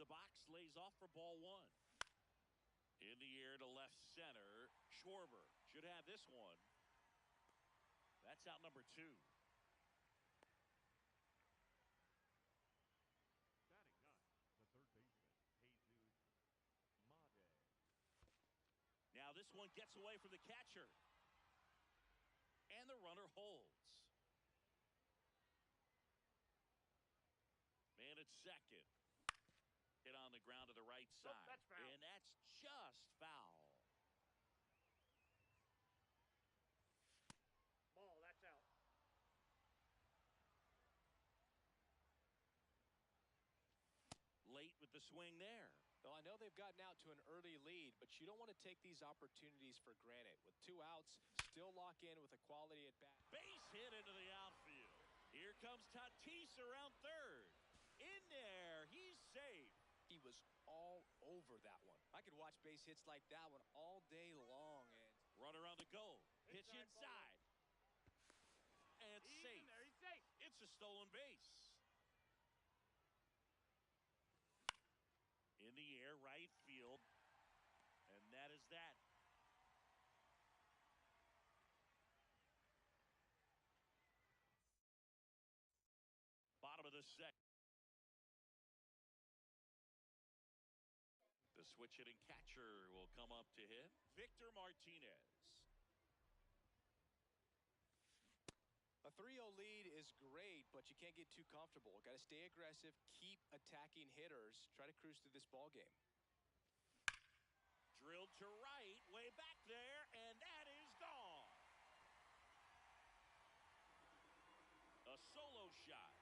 the box, lays off for ball one. In the air to left center. Schwarber should have this one. That's out number 2. Batting ninth, the third baseman, Jesus Made. Now this one gets away from the catcher. And the runner holds. Man at second. Hit on the ground to the right side. That's foul. And that's just foul. Ball, that's out. Late with the swing there. Well, I know they've gotten out to an early lead, but you don't want to take these opportunities for granted. With 2 outs, still lock in with a quality at bat. Base hit into the outfield. Here comes Tatis around third. In there, he's safe. He was all over that one. I could watch base hits like that one all day long. And runner on the go. Pitch inside. And He's safe. in there. He's safe. It's a stolen base. In the air, right field. And that is that. Bottom of the second. The switch hitting catcher will come up to hit. Victor Martinez. A 3-0 lead is great, but you can't get too comfortable. Got to stay aggressive, keep attacking hitters, try to cruise through this ball game. Drilled to right, way back there, and that is gone. A solo shot.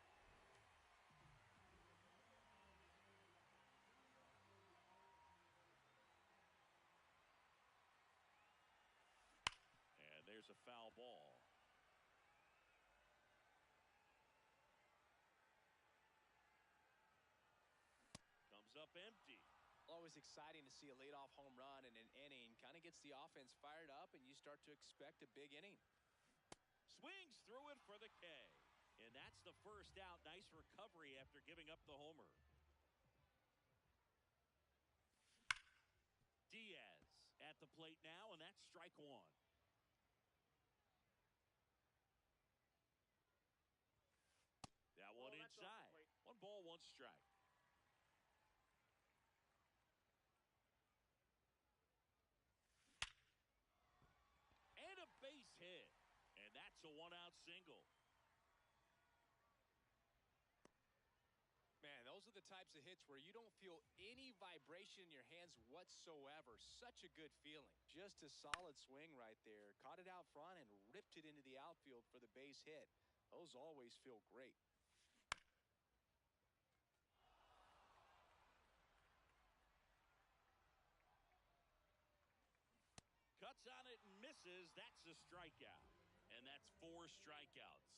And there's a foul ball. Comes up empty. Always exciting to see a leadoff home run in an inning. Kind of gets the offense fired up, and you start to expect a big inning. Swings through it for the K. And that's the first out. Nice recovery after giving up the homer. Diaz at the plate now, and that's strike one. That one inside. 1 ball, 1 strike. And a base hit. And that's a 1-out single. Man, those are the types of hits where you don't feel any vibration in your hands whatsoever. Such a good feeling. Just a solid swing right there. Caught it out front and ripped it into the outfield for the base hit. Those always feel great. Cuts on it and misses. That's a strikeout. And that's 4 strikeouts.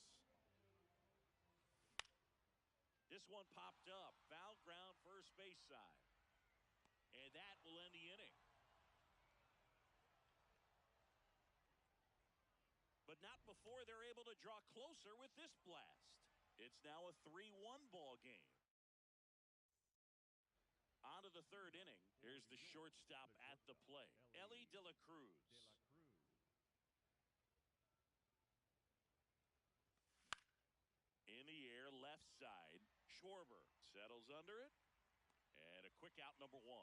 This one popped up. Foul ground, first base side. And that will end the inning. But not before they're able to draw closer with this blast. It's now a 3-1 ball game. On to the third inning. Here's the shortstop at the plate, Elly De La Cruz. In the air, left side. Schwarber settles under it. And a quick out, number 1. Now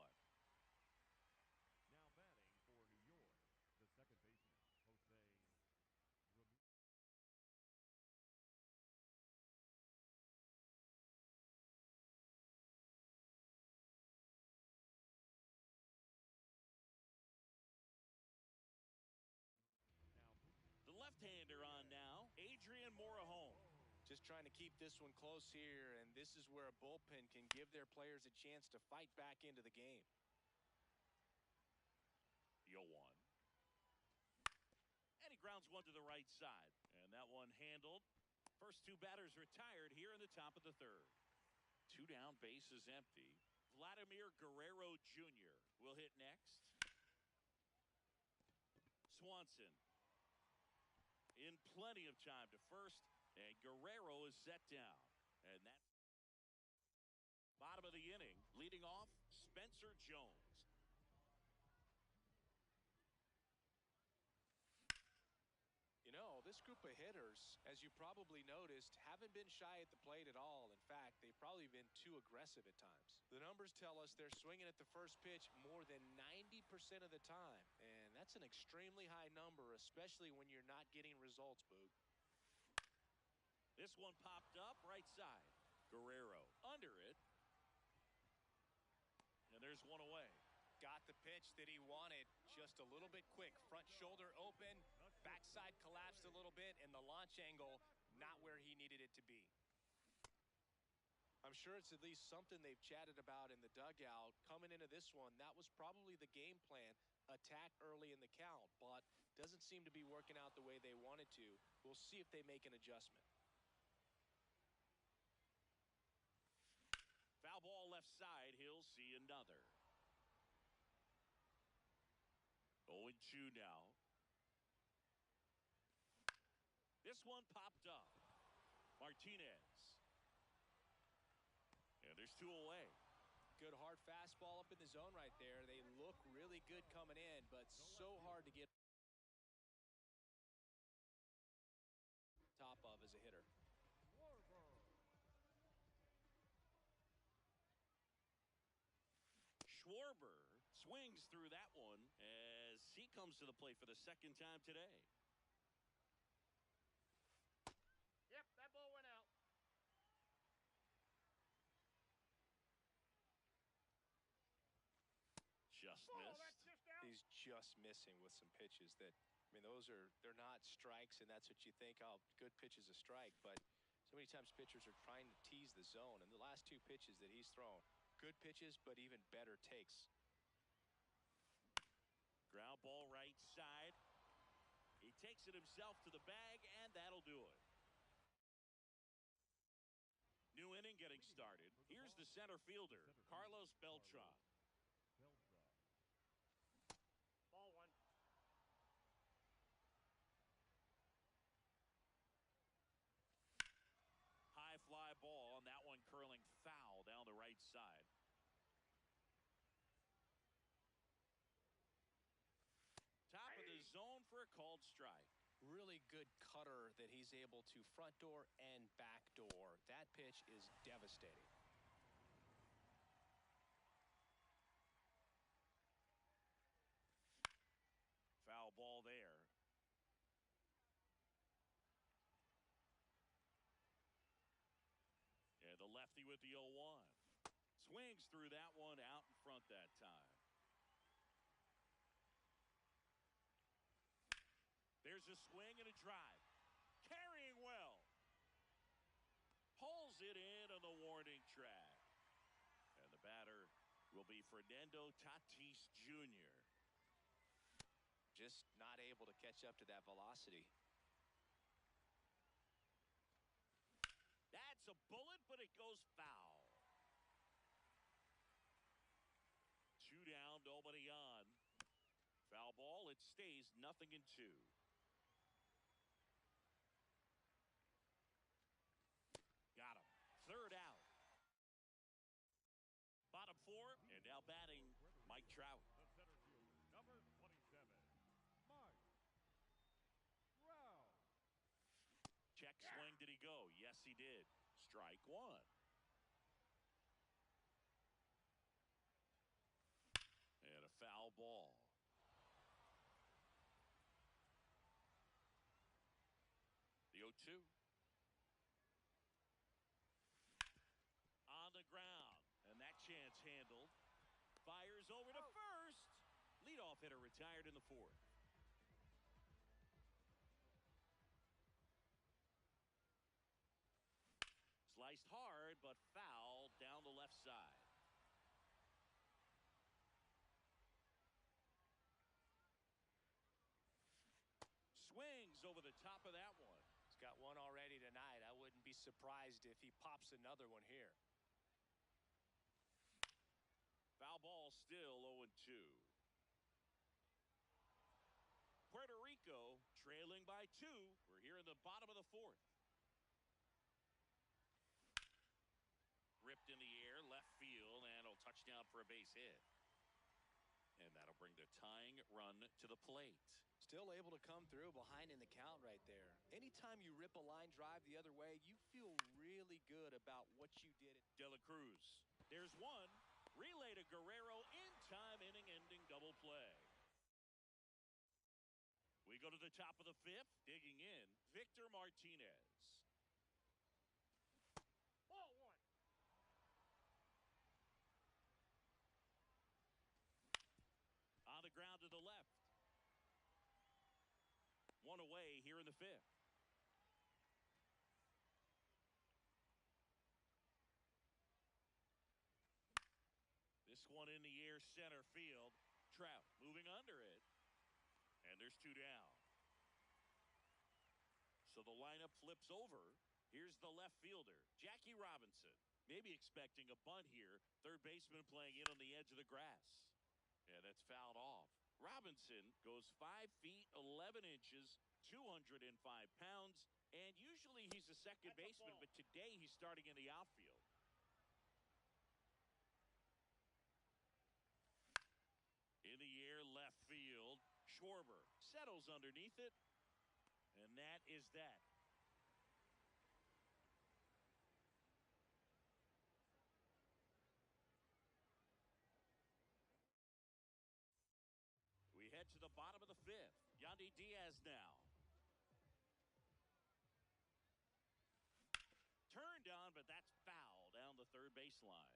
batting for New York, the second baseman, Jose Ramirez. The left-hander on now, Adrian Morejon. Just trying to keep this one close here, and this is where a bullpen can give their players a chance to fight back into the game. 0-1. And he grounds one to the right side. And that one handled. First 2 batters retired here in the top of the third. 2 down, base is empty. Vladimir Guerrero Jr. will hit next. Swanson in plenty of time to first, and Guerrero is set down. And that bottom of the inning, leading Leading off, Spencer Jones. You know, this group of hitters, as you probably noticed, haven't been shy at the plate at all. In fact, they've probably been too aggressive at times. The numbers tell us they're swinging at the first pitch more than 90% of the time. And that's an extremely high number, especially when you're not getting results, Boog. This one popped up right side. Guerrero under it. And there's one away. Got the pitch that he wanted, just a little bit quick. Front shoulder open, backside collapsed a little bit, and the launch angle not where he needed it to be. I'm sure it's at least something they've chatted about in the dugout. Coming into this one, that was probably the game plan. Attack early in the count, but doesn't seem to be working out the way they wanted to. We'll see if they make an adjustment. Foul ball left side. He'll see another. 0-2 now. This one popped up. Martinez. And there's two away. Good hard fastball up in the zone right there. They look really good coming in, but so hard to get top of as a hitter. Schwarber swings through that one as he comes to the plate for the second time today. Yep, that ball went out. Just Oh, missed. that's just out. He's just missing with some pitches that, I mean, they're not strikes, and that's what you think, oh, good pitch is a strike. But so many times pitchers are trying to tease the zone, and the last two pitches that he's thrown, good pitches, but even better takes. Ground ball right side. He takes it himself to the bag, and that'll do it. New inning getting started. Here's the center fielder, Carlos Beltran. Ball one. High fly ball, and that one curling foul down the right side. Top of the zone for a called strike. Really good cutter that he's able to front door and back door. That pitch is devastating. Foul ball there. And the lefty with the 0-1. Swings through that one out in front that time. There's a swing and a drive. Carrying well. Pulls it in on the warning track. And the batter will be Fernando Tatis Jr. Just not able to catch up to that velocity. That's a bullet, but it goes foul. 2 down, nobody on. Foul ball, it stays 0-2. Got him. Third out. Bottom 4, and now batting Mike Trout. The center fielder, number 27, Mike Trout. Check swing, did he go? Yes, he did. Strike one. And a foul ball. The 0-2. On the ground. And that chance handled. Fires over to first. Leadoff hitter retired in the 4th. Sliced hard, but foul down the left side. Swings over the top of that one. He's got one already tonight. I wouldn't be surprised if he pops another one here. Foul ball still 0-2. Puerto Rico trailing by 2. We're here in the bottom of the 4th. Ripped in the air, left field, and it'll touch down. down for a base hit. And that'll bring the tying run to the plate. Still able to come through behind in the count right there. Anytime you rip a line drive the other way, you feel really good about what you did. De La Cruz. There's one. Relay to Guerrero in time, inning-ending double play. We go to the top of the fifth. Digging in, Victor Martinez. Ball one. On the ground to the left. One away here in the fifth. This one in the air, center field. Trout moving under it. And there's two down. So the lineup flips over. Here's the left fielder, Jackie Robinson. Maybe expecting a bunt here. Third baseman playing in on the edge of the grass. Yeah, that's fouled off. Robinson goes 5 feet 11 inches, 205 pounds, and usually he's a second baseman, but today he's starting in the outfield. In the air, left field. Schwarber settles underneath it, and that is that. We head to the bottom of the fifth. Yandy Diaz now. Turned on, but that's foul down the third baseline.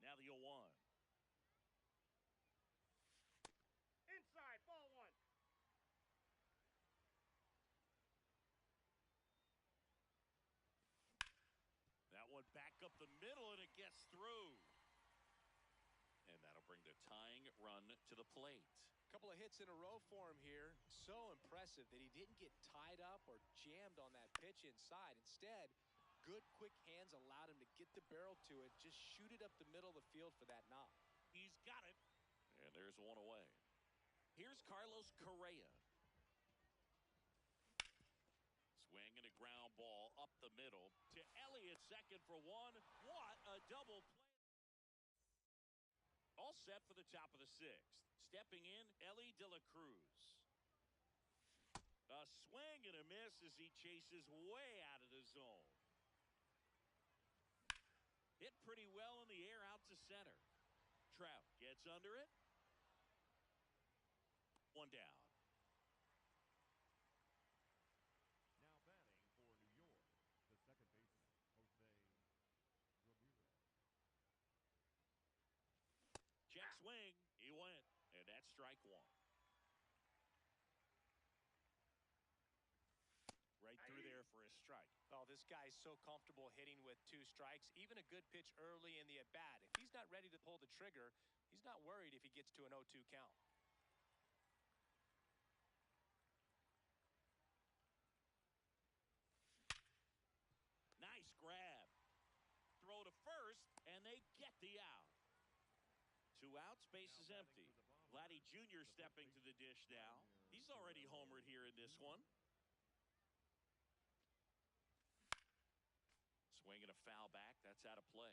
Now the 0-1. Inside, ball one. That one back up the middle, and it gets through. And that'll bring the tying run to the plate. A couple of hits in a row for him here. So impressive that he didn't get tied up or jammed on that pitch inside. Instead, good quick hands allowed him to get the barrel to it, just shoot it up the middle of the field for that knock. He's got it. And there's one away. Here's Carlos Correa. Swing and a ground ball up the middle to Elliott, second for one. What a double play. All set for the top of the sixth. Stepping in, Elly De La Cruz. A swing and a miss as he chases way out of the zone. Hit pretty well in the air out to center. Trout gets under it. One down. Now batting for New York, the second baseman, Jose Ramirez. Check swing. He went. And that's strike one. Right through there for a strike. Oh, this guy's so comfortable hitting with 2 strikes. Even a good pitch early in the at-bat. If he's not ready to pull the trigger, he's not worried if he gets to an 0-2 count. Nice grab. Throw to first, and they get the out. 2 outs, base is empty. Vladdy Jr. stepping to the dish now. He's already homered here in this one. Swing and a foul back. That's out of play.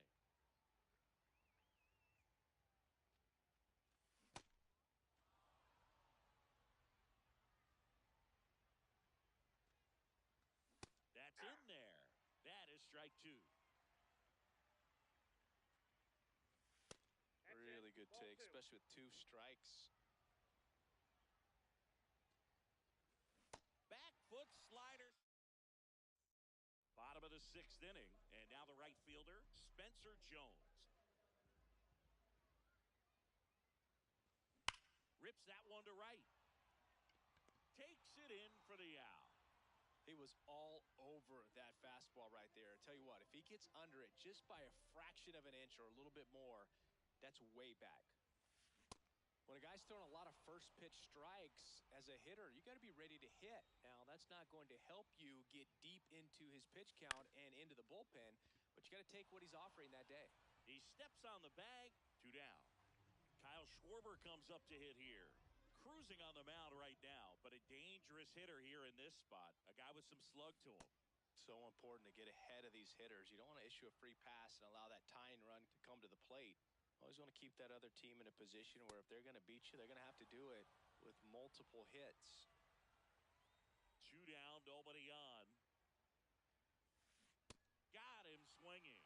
That's in there. That is strike 2. That's Really it. good Ball take, 2. especially with 2 strikes. Back foot slider. Bottom of the 6th inning. And now the right fielder, Spencer Jones. Rips that one to right. Takes it in for the out. He was all over that fastball right there. I tell you what, if he gets under it just by a fraction of an inch or a little bit more, that's way back. When a guy's throwing a lot of first pitch strikes as a hitter, you got to be ready to hit. Now, that's not going to help you get deep into his pitch count and into the bullpen, but you got to take what he's offering that day. He steps on the bag. 2 down. Kyle Schwarber comes up to hit here. Cruising on the mound right now, but a dangerous hitter here in this spot. A guy with some slug to him. So important to get ahead of these hitters. You don't want to issue a free pass and allow that tying run to come to the plate. Always want to keep that other team in a position where if they're going to beat you, they're going to have to do it with multiple hits. 2 down, nobody on. Got him swinging.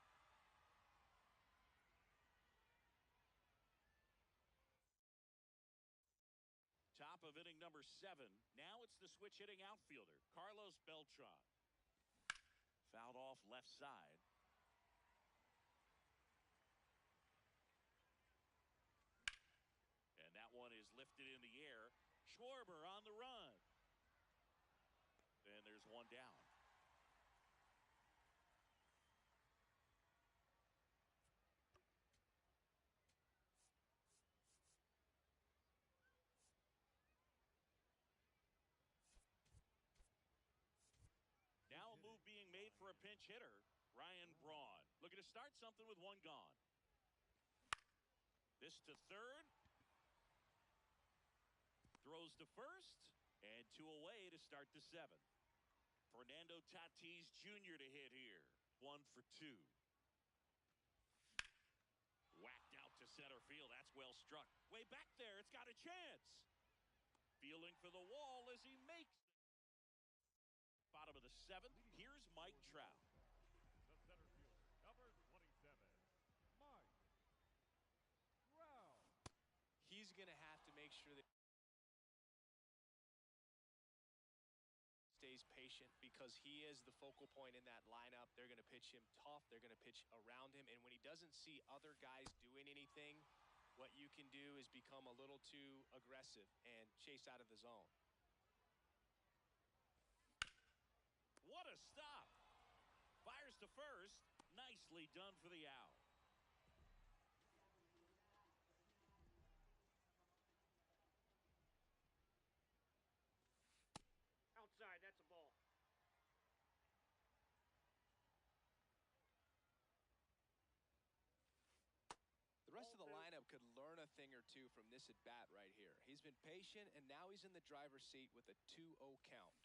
Top of inning number 7. Now it's the switch hitting outfielder, Carlos Beltran. Fouled off left side. And that one is lifted in the air. Schwarber on the run. And there's one down. Now a move being made for a pinch hitter, Ryan Braun. Looking to start something with one gone. This to third. Throws to first. And 2 away to start the 7th. Fernando Tatis Jr. to hit here. 1 for 2. Whacked out to center field. That's well struck. Way back there. It's got a chance. Feeling for the wall as he makes it. Bottom of the 7th. Here's Mike Trout. The center fielder, number 27, Mike Trout. He's going to have to make sure that stays patient because he is the focal point in that lineup. They're going to pitch him tough. They're going to pitch around him. And when he doesn't see other guys doing anything, what you can do is become a little too aggressive and chase out of the zone. What a stop. Fires to first. Nicely done for the out. Outside, that's a ball. The rest of the lineup could learn a thing or two from this at bat right here. He's been patient, and now he's in the driver's seat with a 2-0 count.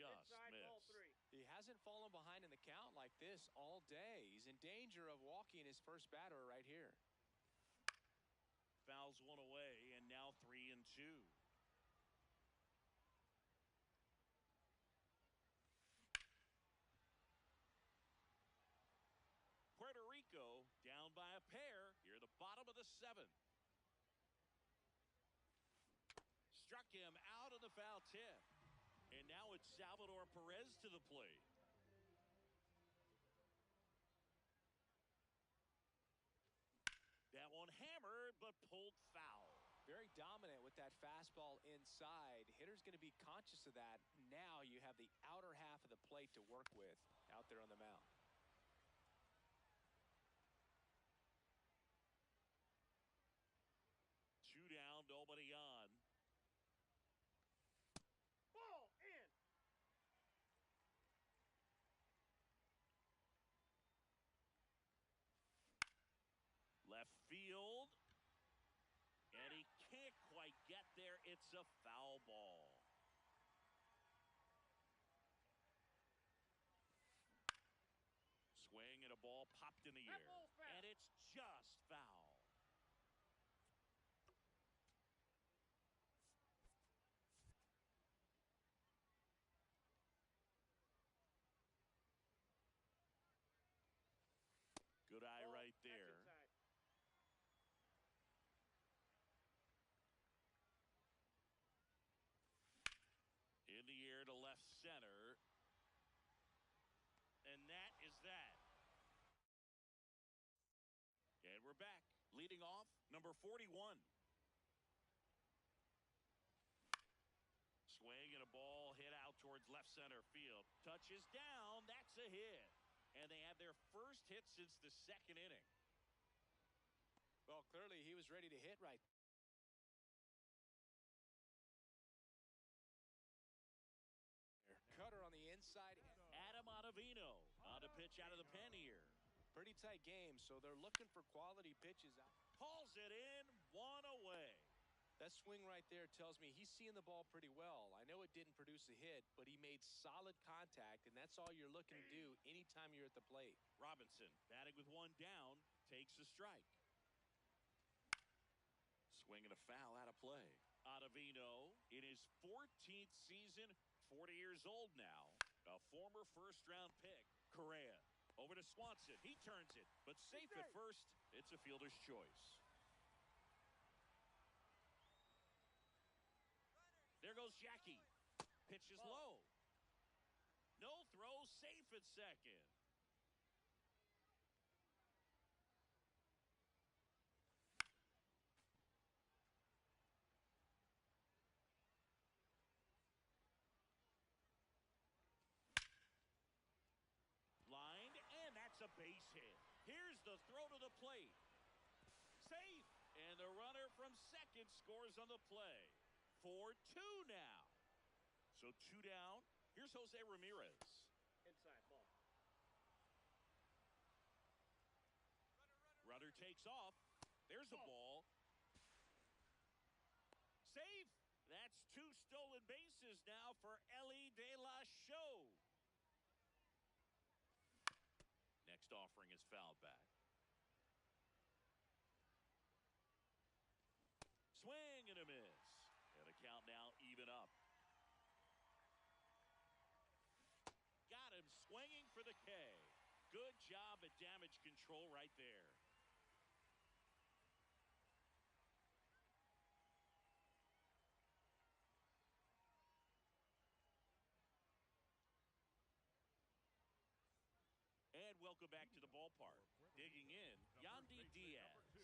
Just Inside, ball missed. 3. He hasn't fallen behind in the count like this all day. He's in danger of walking his first batter right here. Fouls one away, and now 3 and 2. Puerto Rico down by a pair. Here the bottom of the 7th. Struck him out of the foul tip. And now it's Salvador Perez to the plate. That one hammered, but pulled foul. Very dominant with that fastball inside. Hitter's going to be conscious of that. Now you have the outer half of the plate to work with out there on the mound. Two down, nobody on. Ball in. Left field. And he can't quite get there. It's a foul ball. Swing and a ball popped in the That air. ball's foul. And it's just foul. Good eye Ball, right that's there. inside. In the air to left center. And that is that. And we're back. Leading off, number 41. Swing and a ball hit out towards left center field. Touches down. That's a hit. And they have their first hit since the 2nd inning. Well, clearly he was ready to hit right. Cutter on the inside. Adam Ottavino on the pitch out of the pen here. Pretty tight game, so they're looking for quality pitches out. Hauls it in, 1 away. That swing right there tells me he's seeing the ball pretty well. I know it didn't produce a hit, but he made solid contact, and that's all you're looking to do anytime you're at the plate. Robinson, batting with one down, takes a strike. Swing and a foul out of play. Ottavino in his 14th season, 40 years old now. A former first-round pick. Correa over to Swanson. He turns it, but safe at first. It's a fielder's choice. There goes Jackie. Pitch is low. No throw, safe at second. Lined, and that's a base hit. Here's the throw to the plate. Safe, and the runner from second scores on the play. 4-2 now. So 2 down. Here's Jose Ramirez. Inside ball. Runner takes off. There's a ball. Safe. That's 2 stolen bases now for Elly De La Show. Next offering is fouled back. Swing and a miss. And the count now even up. Got him swinging for the K. Good job at damage control right there. And welcome back to the ballpark. Digging in, Yandy Diaz.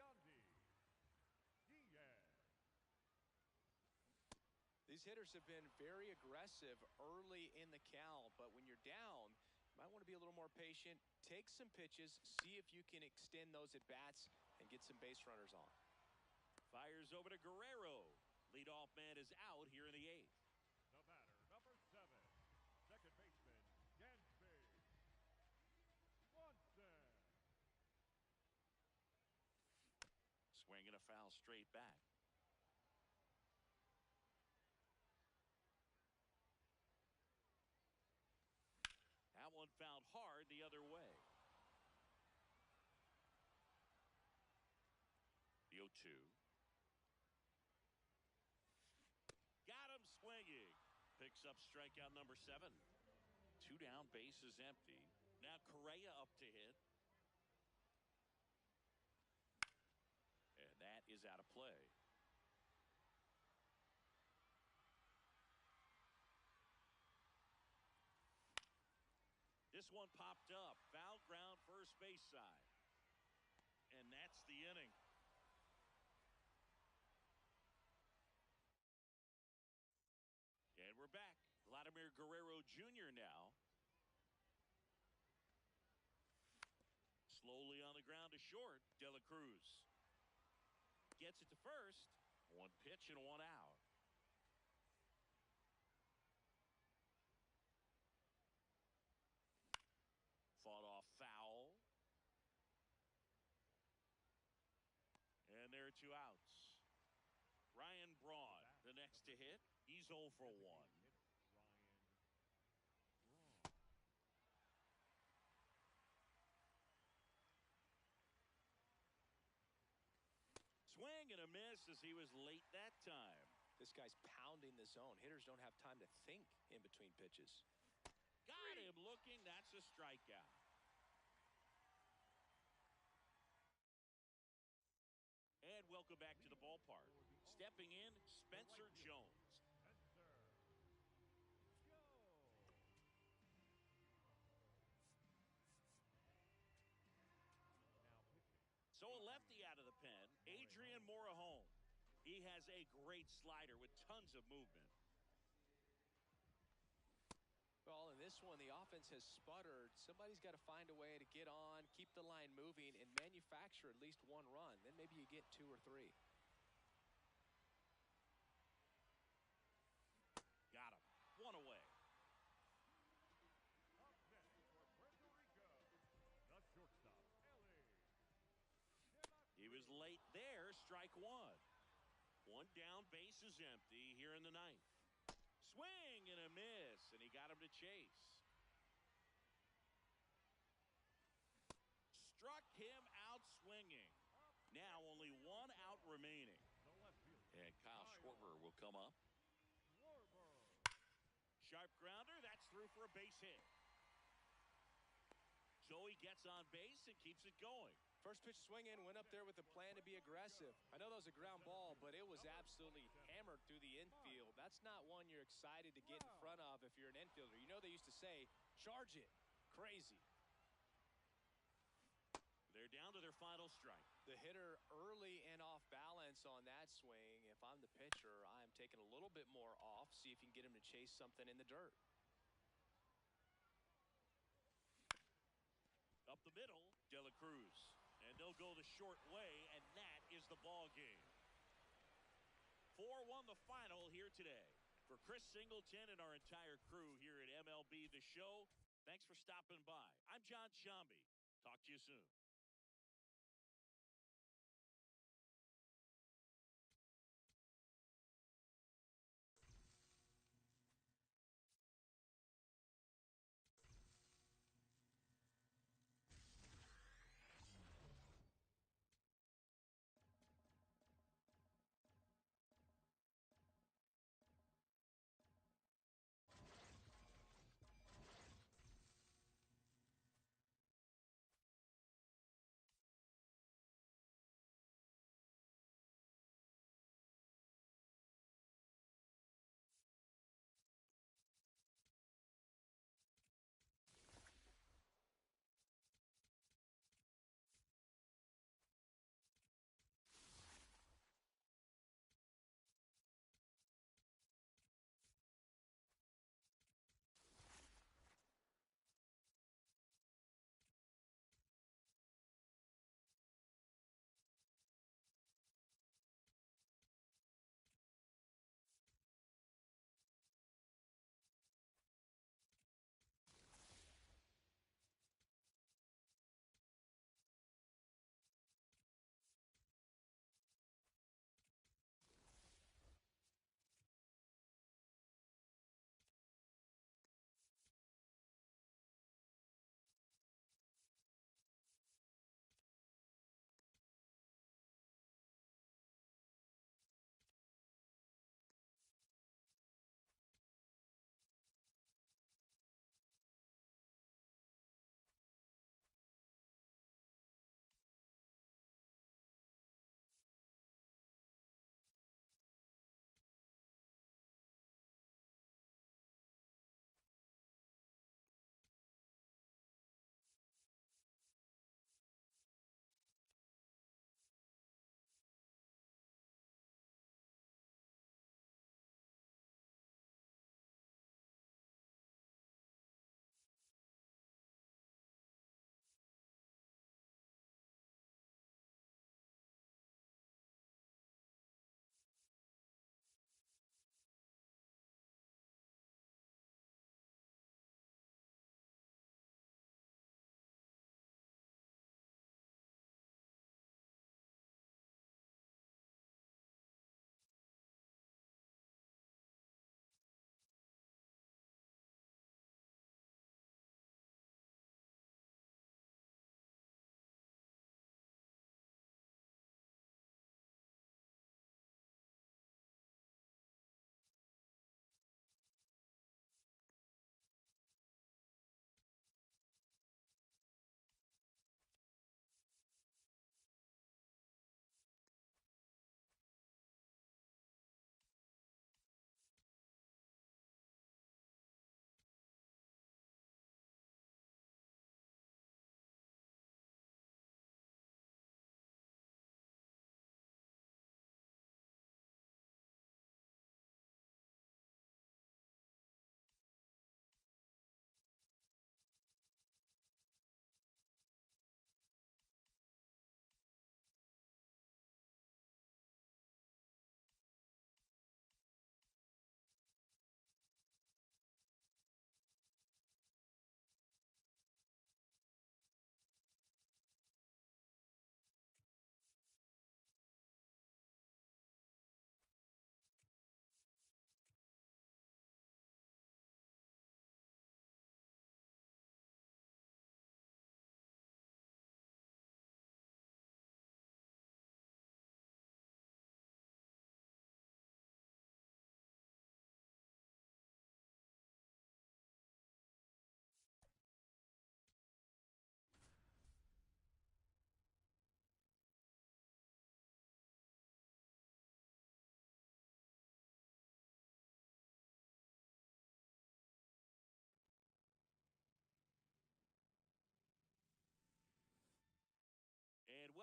Yandy Diaz. These hitters have been very aggressive early in the count, but when you're down, you might want to be a little more patient. Take some pitches, see if you can extend those at-bats and get some base runners on. Fires over to Guerrero. Leadoff man is out here in the 8th. The batter, number 7, second baseman, Dansby Swanson. Swing and a foul straight back. That one fouled hard the other way. The 0-2. Got him swinging. Picks up strikeout number 7. 2 down, bases empty. Now Correa up to hit. And that is out of play. This one popped up. Foul ground, first base side. And that's the inning. And we're back. Vladimir Guerrero Jr. now. Slowly on the ground to short. De La Cruz gets it to first. 1 pitch and 1 out. Fought off foul. And there are 2 outs. Ryan Braun, the next to hit. He's 0 for 1. Swing and a miss as he was late that time. This guy's pounding the zone. Hitters don't have time to think in between pitches. Got him looking. That's a strikeout. And welcome back to the ballpark. Stepping in, Spencer Jones. So a lefty out of the pen, Adrian Morejon. He has a great slider with tons of movement. Well, in this one, the offense has sputtered. Somebody's got to find a way to get on, keep the line moving, and manufacture at least 1 run. Then maybe you get 2 or 3. Got him. 1 away. Up next for Puerto Rico, the shortstop, Elly De La He was late there. Strike 1. One down, base is empty here in the ninth. Swing and a miss, and he got him to chase. Struck him out swinging. Now only one out remaining. The left fielder. And Kyle Schwarber will come up. Schwarber. Sharp grounder, that's through for a base hit. Joey gets on base and keeps it going. First pitch swing in, went up there with a plan to be aggressive. I know that was a ground ball, but it was absolutely hammered through the infield. That's not one you're excited to get in front of if you're an infielder. You know they used to say, charge it. Crazy. They're down to their final strike. The hitter early and off balance on that swing. If I'm the pitcher, I am taking a little bit more off, see if you can get him to chase something in the dirt. Up the middle, De La Cruz. And they'll go the short way, and that is the ball game. 4-1 the final here today. For Chris Singleton and our entire crew here at MLB The Show, thanks for stopping by. I'm John Sciambi. Talk to you soon.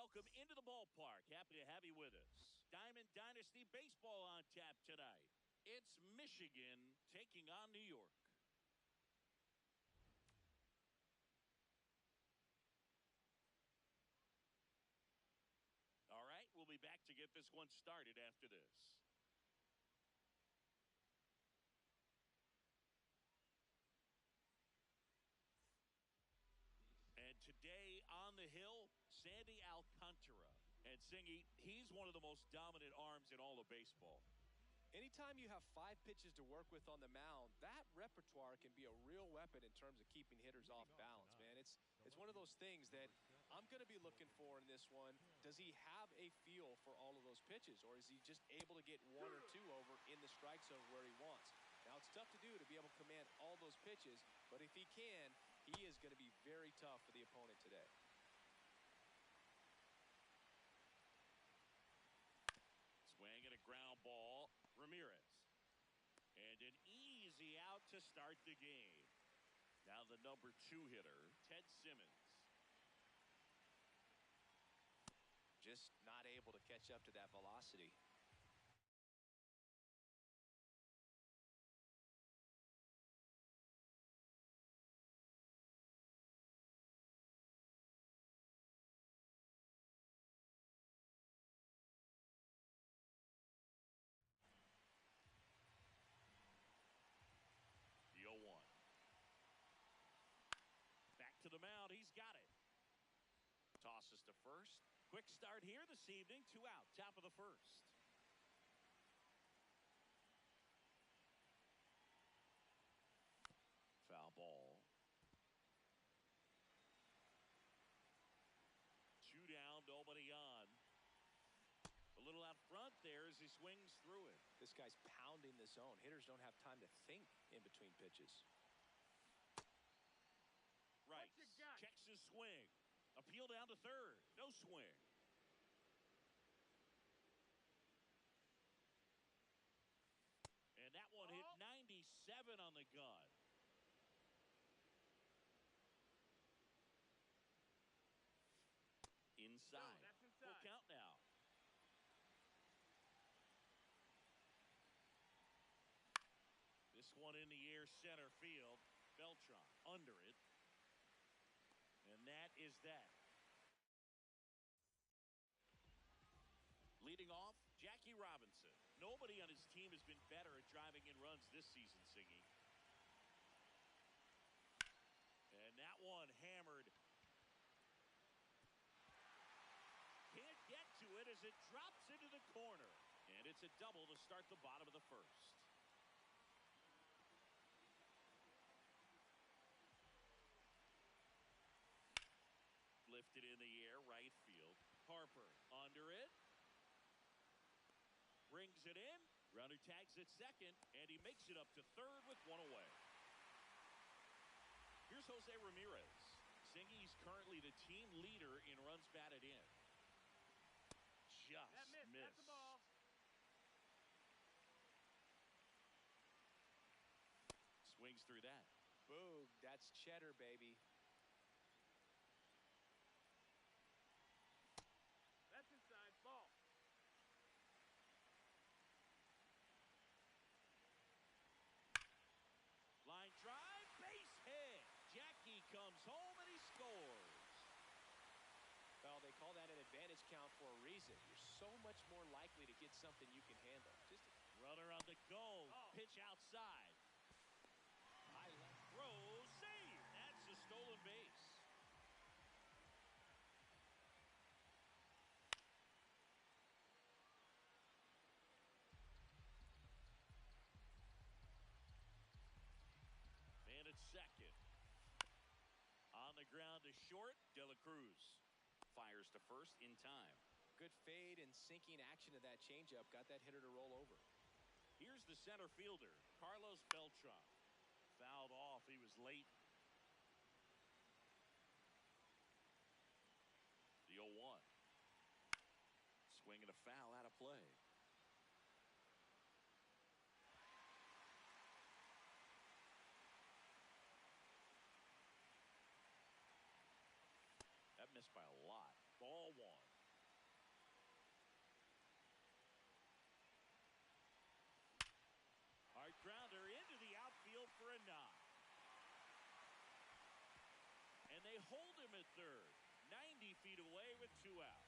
welcome into the ballpark. Happy to have you with us. Diamond Dynasty Baseball on tap tonight. It's Michigan taking on New York. All right, we'll be back to get this one started after this. And today on the hill, Sandy Alcantara. And Singy, he's one of the most dominant arms in all of baseball. Anytime you have 5 pitches to work with on the mound, that repertoire can be a real weapon in terms of keeping hitters off balance, man. It's one of those things that I'm going to be looking for in this one. Does he have a feel for all of those pitches, or is he just able to get 1 or 2 over in the strike zone where he wants? Now, it's tough to do to be able to command all those pitches, but if he can, he is going to be very tough for the opponent today. Swing and a ground ball. Ramirez. And an easy out to start the game. Now the number 2 hitter, Ted Simmons. Just not able to catch up to that velocity. The 0-1. Back to the mound. He's got it. Tosses to first. Quick start here this evening. 2 out. Top of the first. Foul ball. 2 down. Nobody on. A little out front there as he swings through it. This guy's pounding the zone. Hitters don't have time to think in between pitches. Right. Checks his swing. Appeal down to third. No swing. And that one hit 97 on the gun. Inside. That's inside. Full count now. This one in the air center field. Beltran under it. And that is that. Leading off, Jackie Robinson. Nobody on his team has been better at driving in runs this season, Singy. And that one hammered. Can't get to it as it drops into the corner. And it's a double to start the bottom of the first. Lifted in the air, right field. Harper under it. Brings it in. Runner tags at second, and he makes it up to third with 1 away. Here's Jose Ramirez. Singy's currently the team leader in runs batted in. Just That missed. missed. That's the ball. Swings through that. Boog, that's cheddar, baby. That's inside. Ball. Line drive, base hit. Jackie comes home and he scores. Well, they call that an advantage count for a reason. You're so much more likely to get something you can handle. Just Runner on the go. Oh. Pitch outside. High left throw. Save. That's a stolen base. Man at second. On the ground to short. De La Cruz fires to first in time. good fade and sinking action of that changeup got that hitter to roll over. Here's the center fielder, Carlos Beltran. Fouled off. He was late. The 0-1. Swing and a foul out of play. That missed by a lot. Ball 1. hold him at third. 90 feet away with 2 out.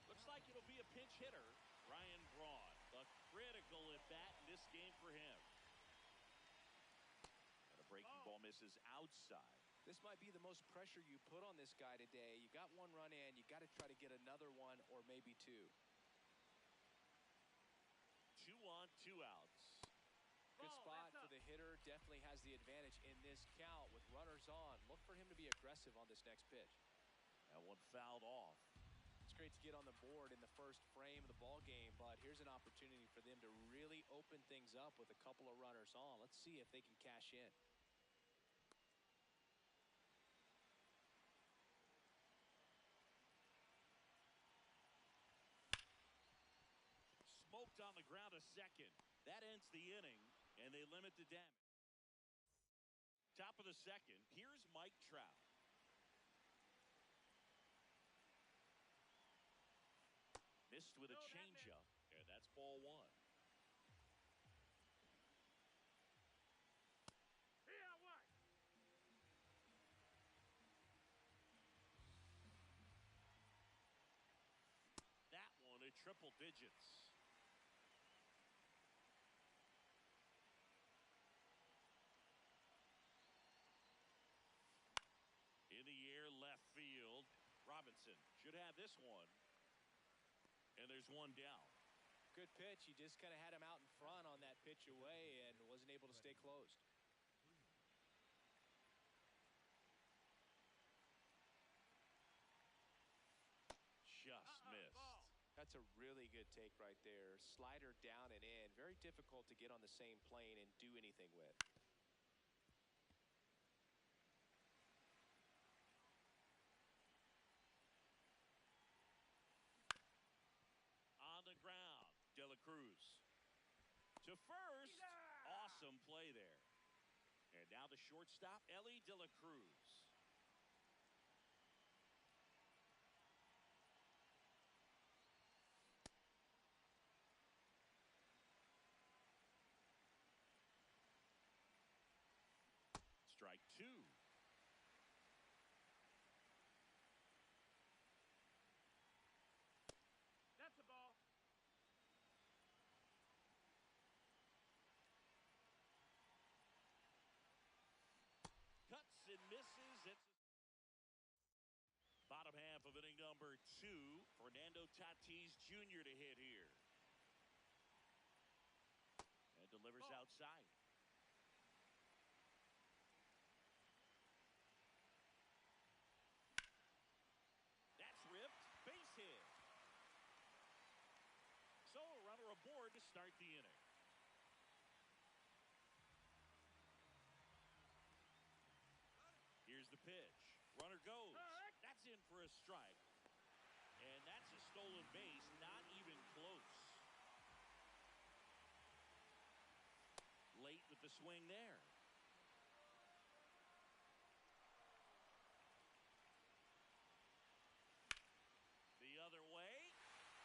Looks like it'll be a pinch hitter. Ryan Braun, a critical at bat in this game for him. And a breaking ball misses outside. This might be the most pressure you put on this guy today. You got 1 run in, you got to try to get another one or maybe 2. 2 on, 2 outs. Good spot for the hitter. Definitely has the advantage in this count with runners on. Look for him to be aggressive on this next pitch. That one fouled off. It's great to get on the board in the first frame of the ball game, but here's an opportunity for them to really open things up with a couple of runners on. Let's see if they can cash in. Smoked on the ground a second. That ends the inning, and they limit the damage. Top of the second, here's Mike Trout. Missed with a changeup, and that's ball 1. Here, what? That one at triple digits. In the air, left field. Robinson should have this one. And there's one down. Good pitch. He just kind of had him out in front on that pitch away and wasn't able to stay closed. Just missed. Ball. That's a really good take right there. Slider down and in. Very difficult to get on the same plane and do anything with. On the ground, De La Cruz to first. Awesome play there. And now the shortstop, Elly De La Cruz. Strike 2. That's a ball. Cuts and misses. It's bottom half of inning number 2. Fernando Tatis Jr. to hit here. And delivers outside. That's ripped. Base hit. So a runner aboard to start the inning. Here's the pitch. Runner goes. That's in for a strike. And that's a stolen base, not even close. Late with the swing there. The other way.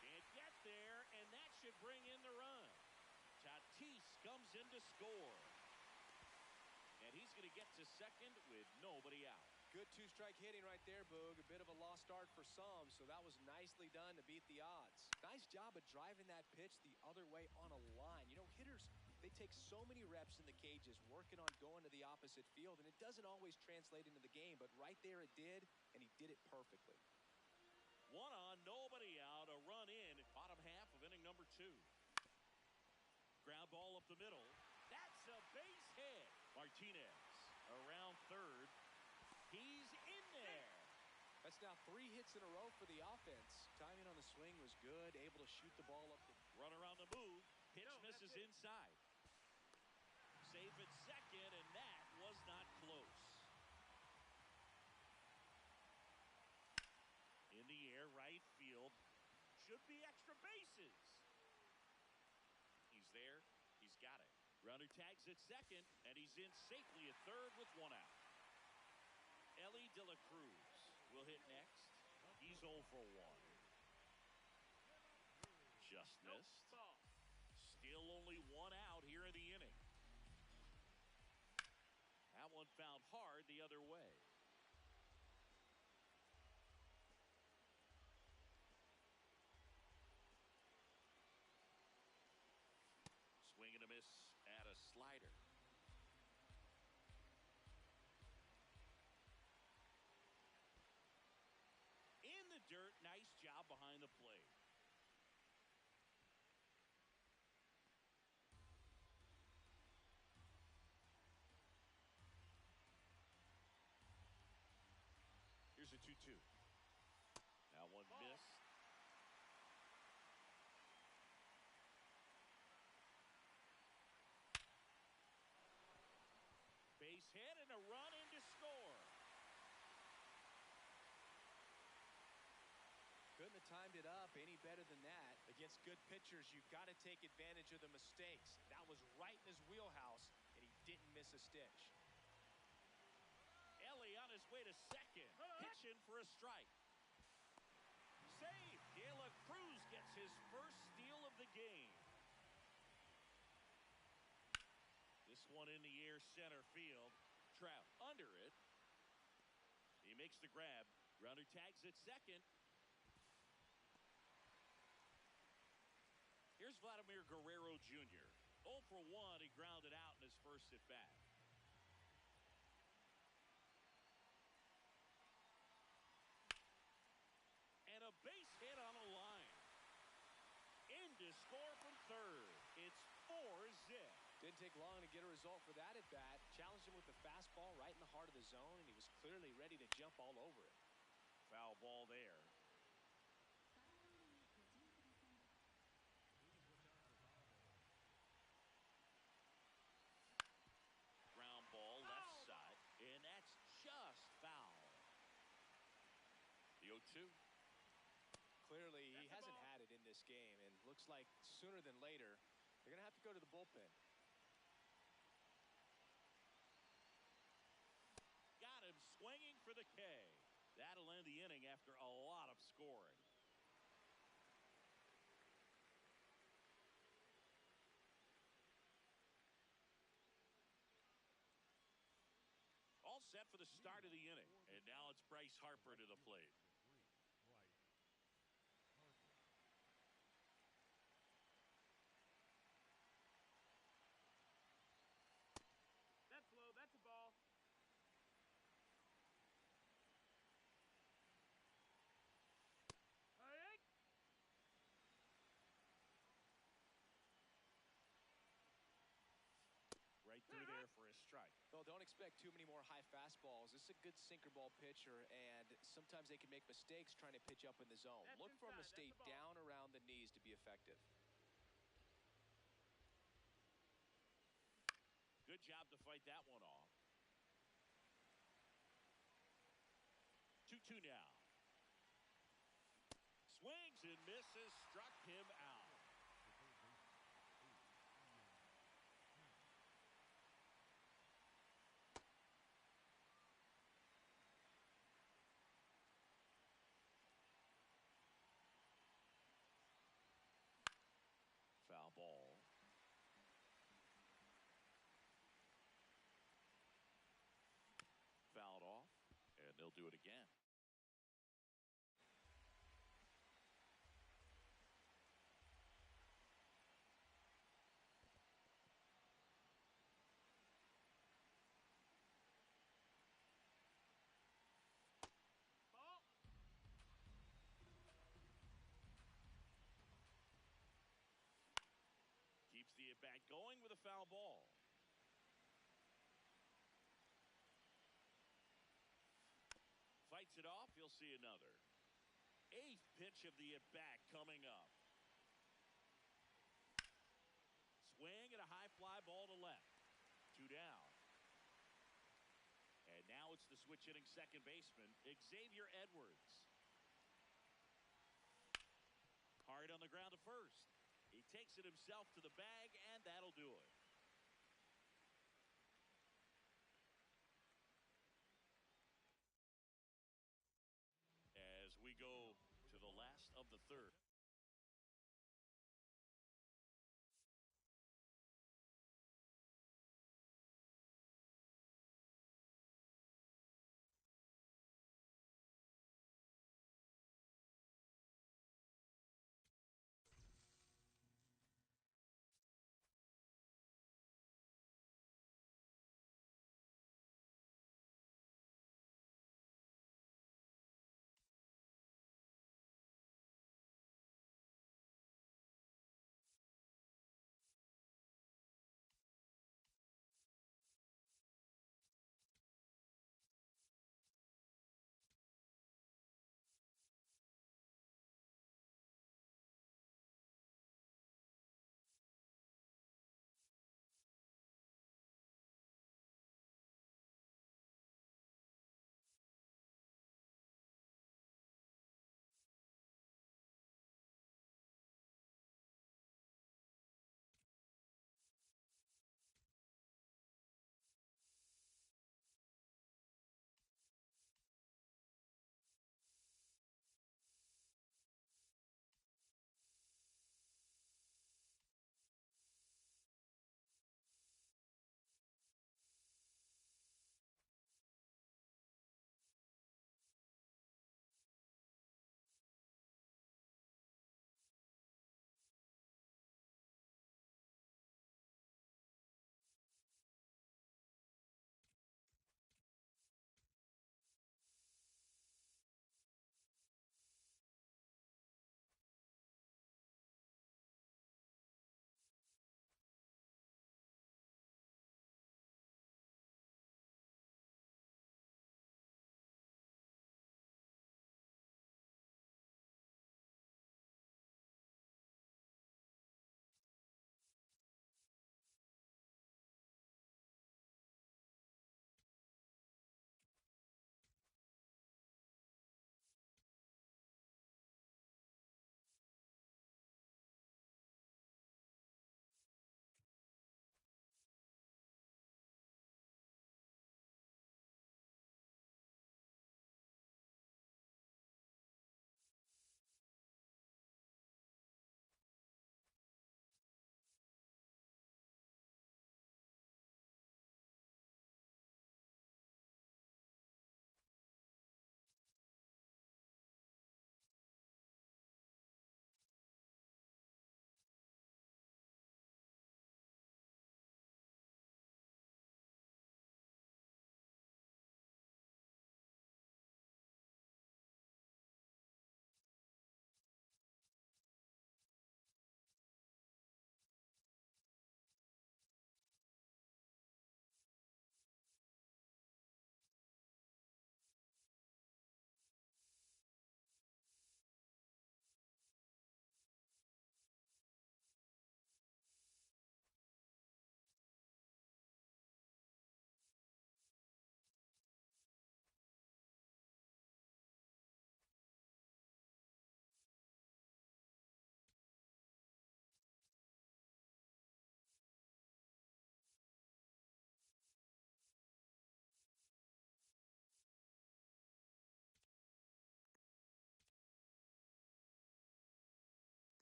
Can't get there, and that should bring in the run. Tatis comes in to score. And he's going to get to second with nobody out. Good 2-strike hitting right there, Boog. A bit of a lost start for some, so that was nicely done to beat the odds. Nice job of driving that pitch the other way on a line. You know, hitters, they take so many reps in the cages working on going to the opposite field, and it doesn't always translate into the game, but right there it did, and he did it perfectly. 1 on, nobody out, a run in, bottom half of inning number 2. Ground ball up the middle. That's a base hit. Martinez around third. He's in there. That's now 3 hits in a row for the offense. Timing on the swing was good, able to shoot the ball up. Runner on the move. Pitch misses inside. Safe at second, and that was not close. In the air, right field. Should be extra bases. He's there. He's got it. Runner tags at second, and he's in safely at third with 1 out. Elly De La Cruz will hit next. He's 0 for 1. Just missed. Still only 1 out here in the inning. one fouled hard the other way. Swing and a miss at a slider. In the dirt, nice job behind the plate. Here's a 2-2. Now one missed. Base hit and a run in to score. Couldn't have timed it up any better than that. Against good pitchers, you've got to take advantage of the mistakes. That was right in his wheelhouse, and he didn't miss a stitch. Ellie on his way to second, pitching for a strike. Save. De La Cruz gets his first steal of the game. This one in the air center field. Trout under it. He makes the grab. Runner tags at second. Here's Vladimir Guerrero Jr. 0 for 1. He grounded out in his first at bat. And a base hit on a line. In to score from third. It's 4-zip. Didn't take long to get a result for that at bat. Challenged him with the fastball right in the heart of the zone, and he was clearly ready to jump all over it. Foul ball there. Ground ball left side, and that's just foul. The 0-2. Clearly, he hasn't had it in this game, and looks like sooner than later, they're going to have to go to the bullpen. Got him swinging for the K. That'll end the inning after a lot of scoring. All set for the start of the inning. And now it's Bryce Harper to the plate. That's low. That's a ball. Hey! Right through there for a strike. Well, don't expect too many more high fastballs. This is a good sinker ball pitcher, and sometimes they can make mistakes trying to pitch up in the zone. That's Look for him to inside. stay That's a ball. down around the knees to be effective. Good job to fight that one off. 2-2 now. Swings and misses, struck him out. Foul ball. Fouled off, and they'll do it again. Ball. Keeps the at-bat going with a foul ball. Fights it off, he'll see another. 8th pitch of the at-bat coming up. Swing and a high fly ball to left. 2 down. And now it's the switch hitting second baseman, Xavier Edwards. Hard on the ground to first. He takes it himself to the bag, and that'll do it. As we go to the last of the third.